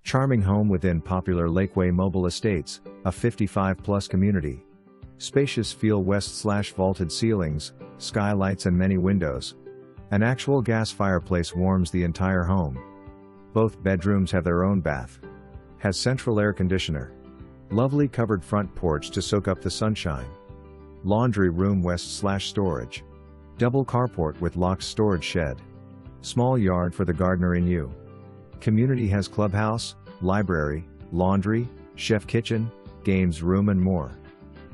Charming home within popular Lakeway Mobile Estates, a 55-plus community. Spacious feel west/vaulted ceilings, skylights and many windows. An actual gas fireplace warms the entire home. Both bedrooms have their own bath. Has central air conditioner. Lovely covered front porch to soak up the sunshine. Laundry room west/storage. Double carport with locked storage shed. Small yard for the gardener in you. Community has clubhouse, library, laundry, chef kitchen, games room and more.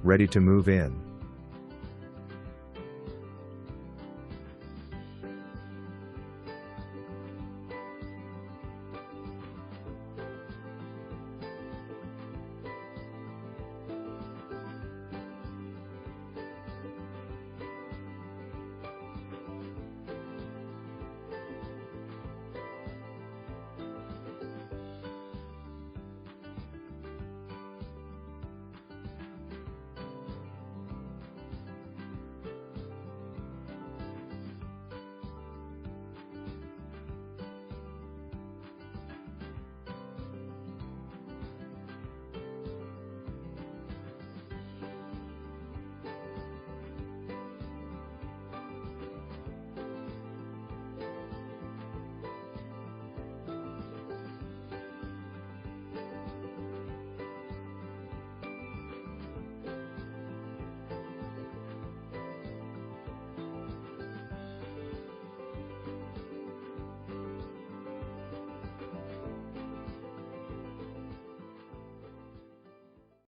Ready to move in.